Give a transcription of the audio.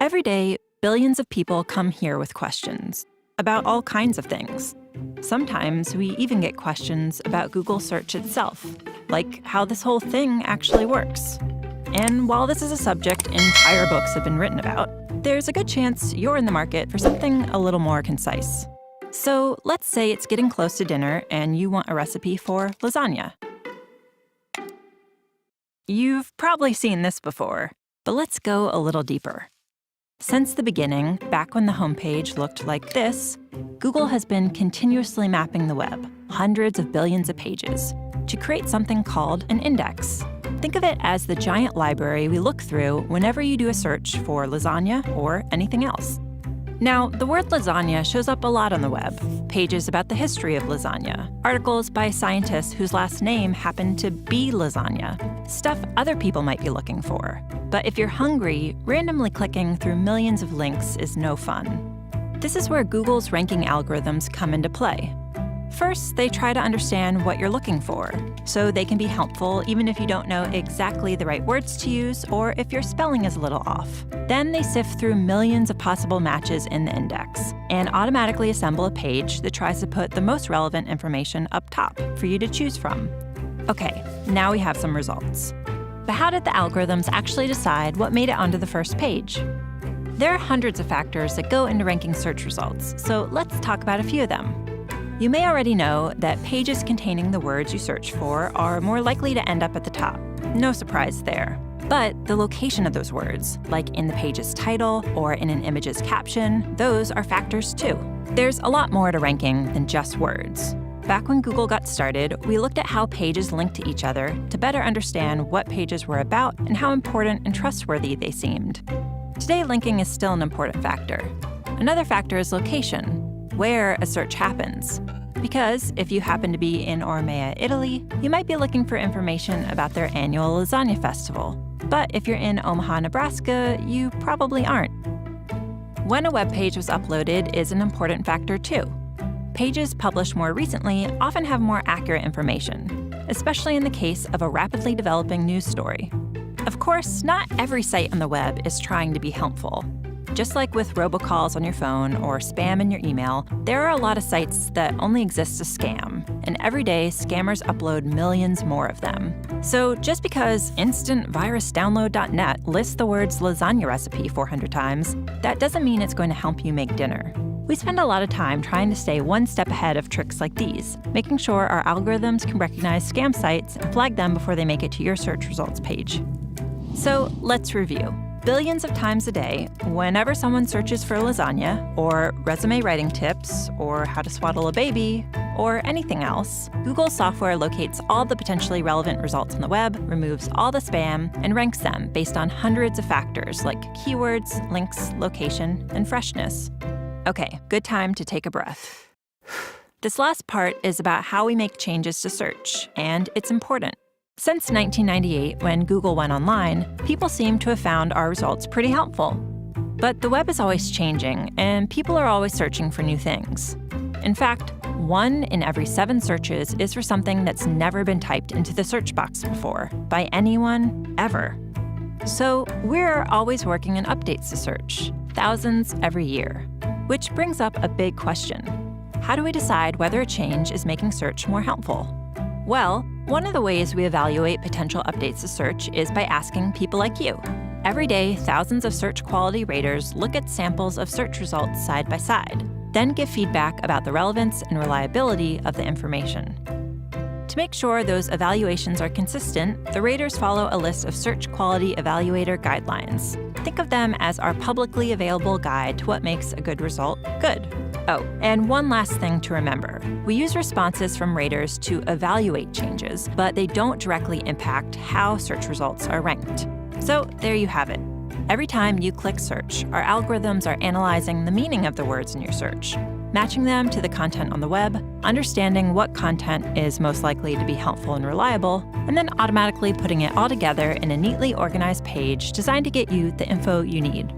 Every day, billions of people come here with questions about all kinds of things. Sometimes we even get questions about Google search itself, like how this whole thing actually works. And while this is a subject entire books have been written about, there's a good chance you're in the market for something a little more concise. So let's say it's getting close to dinner and you want a recipe for lasagna. You've probably seen this before, but let's go a little deeper. Since the beginning, back when the homepage looked like this, Google has been continuously mapping the web, hundreds of billions of pages, to create something called an index. Think of it as the giant library we look through whenever you do a search for lasagna or anything else. Now, the word lasagna shows up a lot on the web. Pages about the history of lasagna, articles by scientists whose last name happened to be lasagna, stuff other people might be looking for. But if you're hungry, randomly clicking through millions of links is no fun. This is where Google's ranking algorithms come into play. First, they try to understand what you're looking for, so they can be helpful even if you don't know exactly the right words to use or if your spelling is a little off. Then they sift through millions of possible matches in the index and automatically assemble a page that tries to put the most relevant information up top for you to choose from. Okay, now we have some results. But how did the algorithms actually decide what made it onto the first page? There are hundreds of factors that go into ranking search results, so let's talk about a few of them. You may already know that pages containing the words you search for are more likely to end up at the top. No surprise there. But the location of those words, like in the page's title or in an image's caption, those are factors too. There's a lot more to ranking than just words. Back when Google got started, we looked at how pages link to each other to better understand what pages were about and how important and trustworthy they seemed. Today, linking is still an important factor. Another factor is location, where a search happens. Because if you happen to be in Ormea, Italy, you might be looking for information about their annual lasagna festival. But if you're in Omaha, Nebraska, you probably aren't. When a web page was uploaded is an important factor too. Pages published more recently often have more accurate information, especially in the case of a rapidly developing news story. Of course, not every site on the web is trying to be helpful. Just like with robocalls on your phone or spam in your email, there are a lot of sites that only exist to scam, and every day scammers upload millions more of them. So just because instantvirusdownload.net lists the words lasagna recipe 400 times, that doesn't mean it's going to help you make dinner. We spend a lot of time trying to stay one step ahead of tricks like these, making sure our algorithms can recognize scam sites and flag them before they make it to your search results page. So let's review. Billions of times a day, whenever someone searches for lasagna, or resume writing tips, or how to swaddle a baby, or anything else, Google software locates all the potentially relevant results on the web, removes all the spam, and ranks them based on hundreds of factors like keywords, links, location, and freshness. Okay, good time to take a breath. This last part is about how we make changes to search, and it's important. Since 1998, when Google went online, people seem to have found our results pretty helpful. But the web is always changing, and people are always searching for new things. In fact, 1 in every 7 searches is for something that's never been typed into the search box before, by anyone, ever. So we're always working on updates to search, thousands every year. Which brings up a big question. How do we decide whether a change is making search more helpful? Well, one of the ways we evaluate potential updates to search is by asking people like you. Every day, thousands of search quality raters look at samples of search results side by side, then give feedback about the relevance and reliability of the information. To make sure those evaluations are consistent, the raters follow a list of search quality evaluator guidelines. Think of them as our publicly available guide to what makes a good result good. Oh, and one last thing to remember. We use responses from raters to evaluate changes, but they don't directly impact how search results are ranked. So there you have it. Every time you click search, our algorithms are analyzing the meaning of the words in your search, matching them to the content on the web, understanding what content is most likely to be helpful and reliable, and then automatically putting it all together in a neatly organized page designed to get you the info you need.